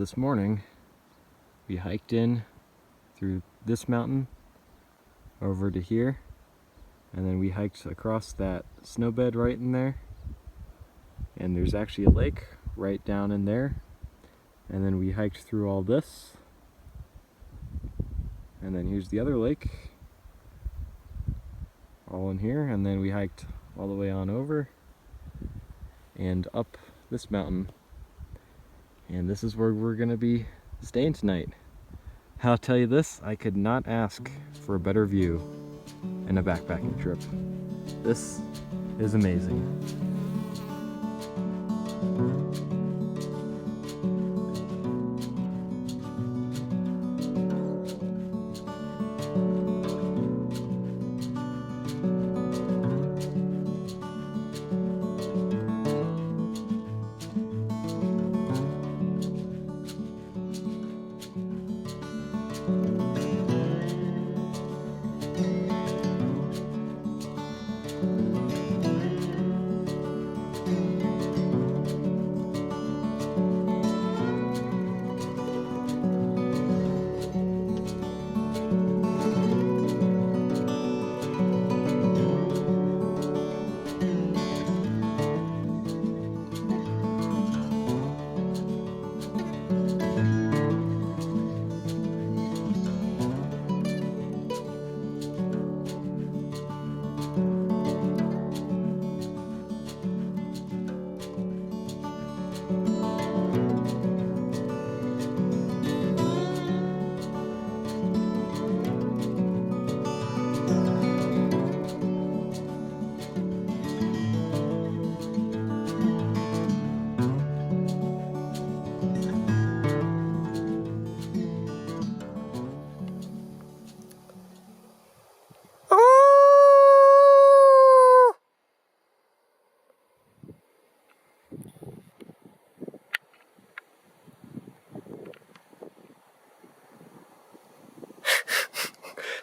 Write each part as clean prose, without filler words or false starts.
this morning we hiked in through this mountain over to here, and then we hiked across that snowbed right in there, and there's actually a lake right down in there, and then we hiked through all this, and then here's the other lake all in here, and then we hiked all the way on over and up this mountain, and this is where we're gonna be staying tonight. I'll tell you this, I could not ask for a better view in a backpacking trip. This is amazing.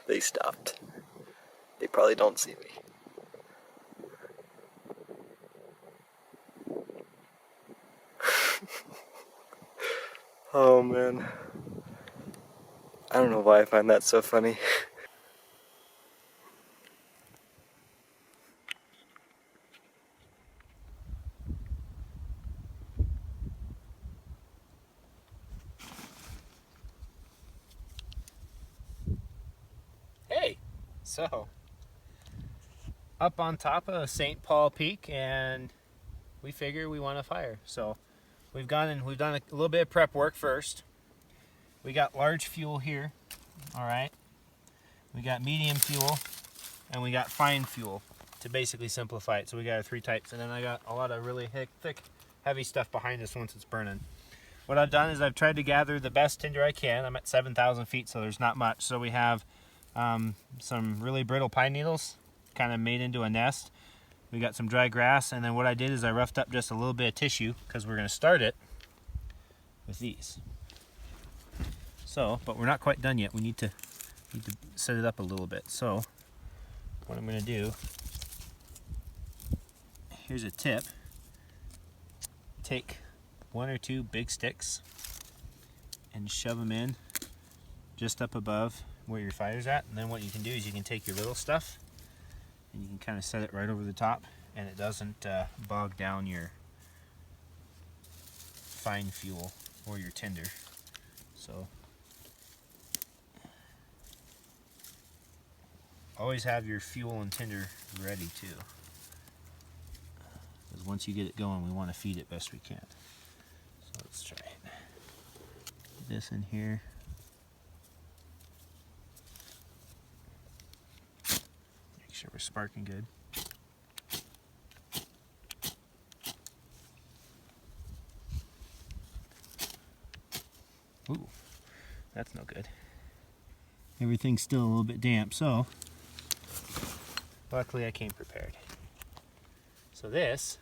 They stopped. They probably don't see me. Oh man. I don't know why I find that so funny. Hey, so up on top of St. Paul Peak, and we figure we want a fire. So we've gone and we've done a little bit of prep work first. We got large fuel here, all right. We got medium fuel, and we got fine fuel to basically simplify it. So we got our three types, and then I got a lot of really thick, heavy stuff behind us once it's burning. What I've done is I've tried to gather the best tinder I can. I'm at 7,000 feet, so there's not much. So we have some really brittle pine needles kind of made into a nest. We got some dry grass, and then what I did is I roughed up just a little bit of tissue because we're going to start it with these. So, but we're not quite done yet. We need to set it up a little bit. So what I'm going to do, here's a tip. Take one or two big sticks and shove them in just up above where your fire's at, and then what you can do is you can take your little stuff and you can kind of set it right over the top, and it doesn't bog down your fine fuel or your tinder. So always have your fuel and tinder ready too, because once you get it going, we want to feed it best we can. So let's try it. Put this in here. Make sure we're sparking good. Ooh, that's no good. Everything's still a little bit damp, so luckily I came prepared. So this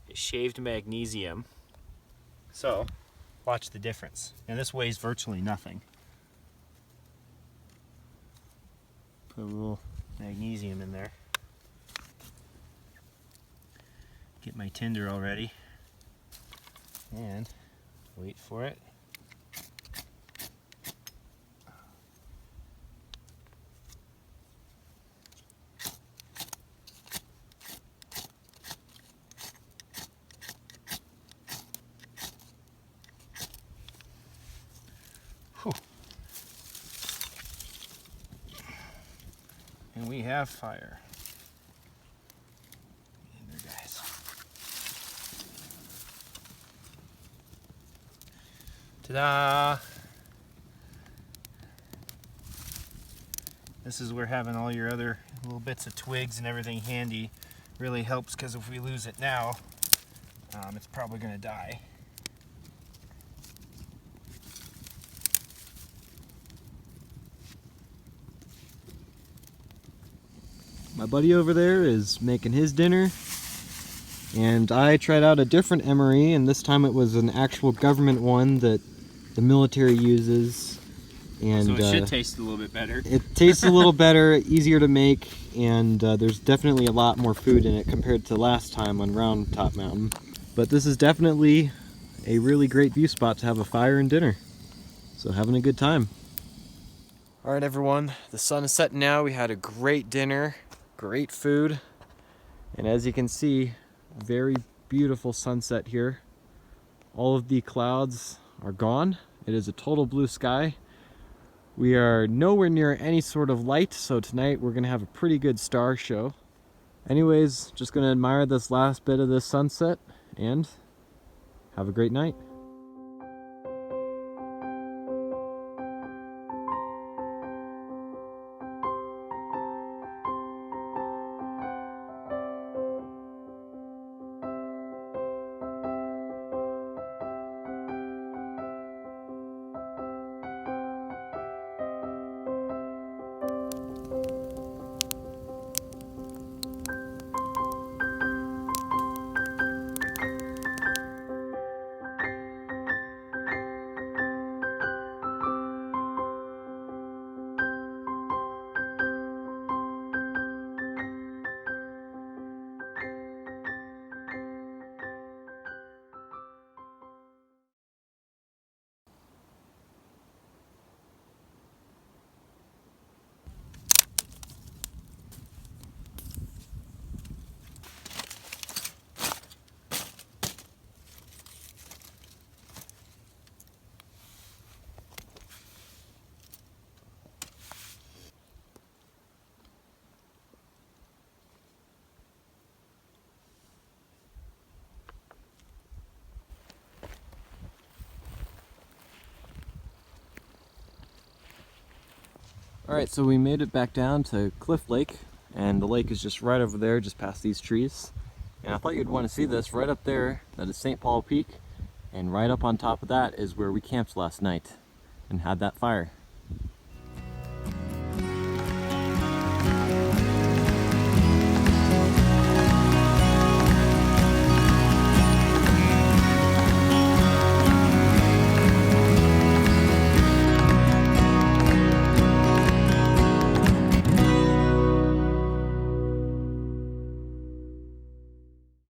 is shaved magnesium. So watch the difference. And this weighs virtually nothing. Put a little magnesium in there. Get my tinder all ready. And Wait for it. Whew. And we have fire. In there, guys. Ta-da! This is where having all your other little bits of twigs and everything handy really helps, because if we lose it now, it's probably going to die. My buddy over there is making his dinner, and I tried out a different emery, and this time it was an actual government one that the military uses. And so it should taste a little bit better. It tastes a little better, easier to make, and there's definitely a lot more food in it compared to last time on Round Top Mountain. But this is definitely a really great view spot to have a fire and dinner. So having a good time. All right, everyone, the sun is setting now. We had a great dinner, great food, and as you can see, very beautiful sunset here. All of the clouds are gone. It is a total blue sky. We are nowhere near any sort of light, so tonight we're gonna have a pretty good star show. Anyways, just gonna admire this last bit of this sunset and have a great night. Alright, so we made it back down to Cliff Lake, and the lake is just right over there, just past these trees. And I thought you'd want to see this. Right up there, that is St. Paul Peak, and right up on top of that is where we camped last night and had that fire.